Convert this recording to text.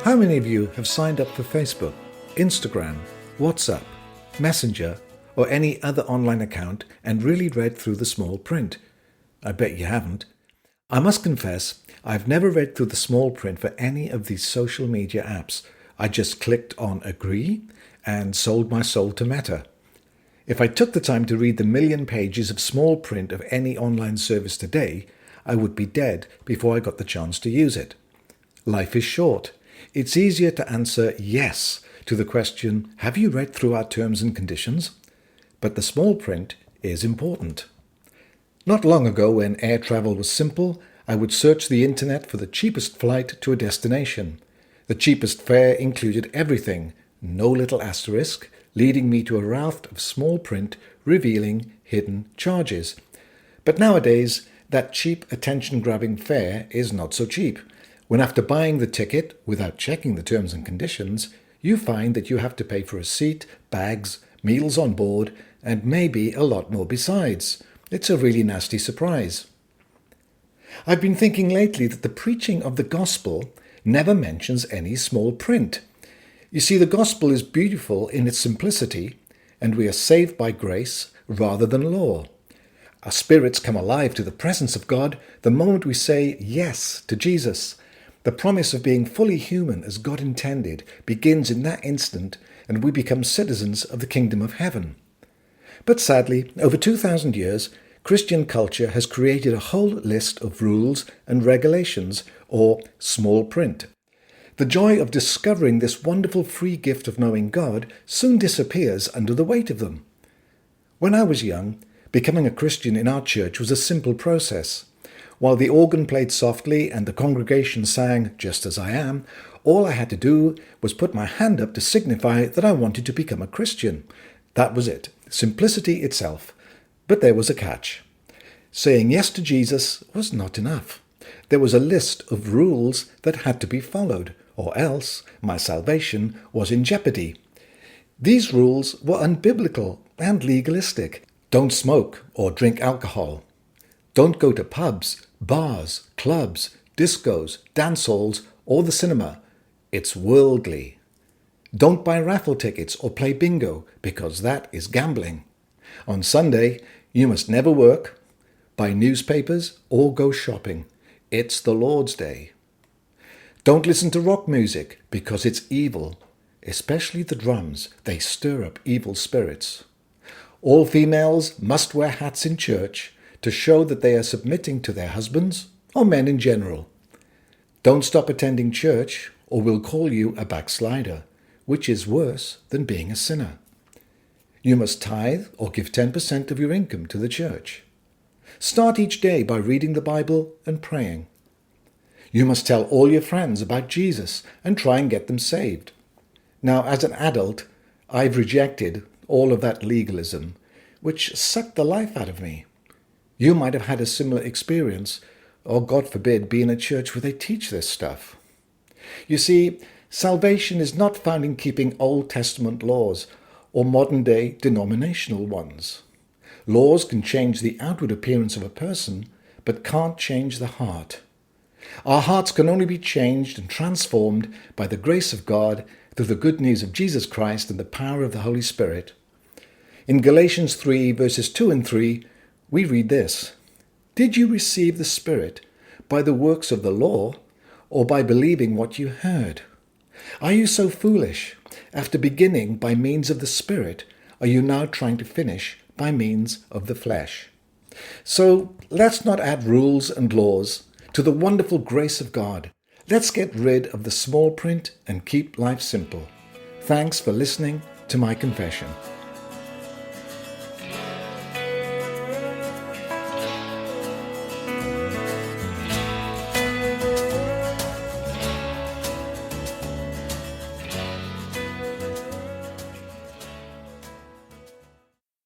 How many of you have signed up for Facebook, Instagram, WhatsApp, Messenger, or any other online account and really read through the small print? I bet you haven't. I must confess, I've never read through the small print for any of these social media apps. I just clicked on agree and sold my soul to Meta. If I took the time to read the million pages of small print of any online service today, I would be dead before I got the chance to use it. Life is short. It's easier to answer yes to the question, have you read through our terms and conditions? But the small print is important. Not long ago, when air travel was simple, I would search the internet for the cheapest flight to a destination. The cheapest fare included everything, no little asterisk, leading me to a raft of small print revealing hidden charges. But nowadays, that cheap attention-grabbing fare is not so cheap. When after buying the ticket, without checking the terms and conditions, you find that you have to pay for a seat, bags, meals on board, and maybe a lot more besides. It's a really nasty surprise. I've been thinking lately that the preaching of the gospel never mentions any small print. You see, the gospel is beautiful in its simplicity, and we are saved by grace rather than law. Our spirits come alive to the presence of God the moment we say yes to Jesus. The promise of being fully human as God intended begins in that instant, and we become citizens of the kingdom of heaven. But sadly, over 2,000 years, Christian culture has created a whole list of rules and regulations, or small print. The joy of discovering this wonderful free gift of knowing God soon disappears under the weight of them. When I was young, becoming a Christian in our church was a simple process. While the organ played softly and the congregation sang "Just as I Am," all I had to do was put my hand up to signify that I wanted to become a Christian. That was it, simplicity itself. But there was a catch. Saying yes to Jesus was not enough. There was a list of rules that had to be followed, or else my salvation was in jeopardy. These rules were unbiblical and legalistic. Don't smoke or drink alcohol. Don't go to pubs, bars, clubs, discos, dance halls, or the cinema. It's worldly. Don't buy raffle tickets or play bingo, because that is gambling. On Sunday, you must never work, buy newspapers, or go shopping. It's the Lord's Day. Don't listen to rock music, because it's evil, especially the drums. They stir up evil spirits. All females must wear hats in church to show that they are submitting to their husbands, or men in general. Don't stop attending church, or we'll call you a backslider, which is worse than being a sinner. You must tithe or give 10% of your income to the church. Start each day by reading the Bible and praying. You must tell all your friends about Jesus and try and get them saved. Now, as an adult, I've rejected all of that legalism, which sucked the life out of me. You might have had a similar experience, or God forbid, be in a church where they teach this stuff. You see, salvation is not found in keeping Old Testament laws or modern-day denominational ones. Laws can change the outward appearance of a person, but can't change the heart. Our hearts can only be changed and transformed by the grace of God through the good news of Jesus Christ and the power of the Holy Spirit. In Galatians 3, verses 2 and 3, we read this: "Did you receive the Spirit by the works of the law, or by believing what you heard? Are you so foolish? After beginning by means of the Spirit, are you now trying to finish by means of the flesh?" So let's not add rules and laws to the wonderful grace of God. Let's get rid of the small print and keep life simple. Thanks for listening to my confession.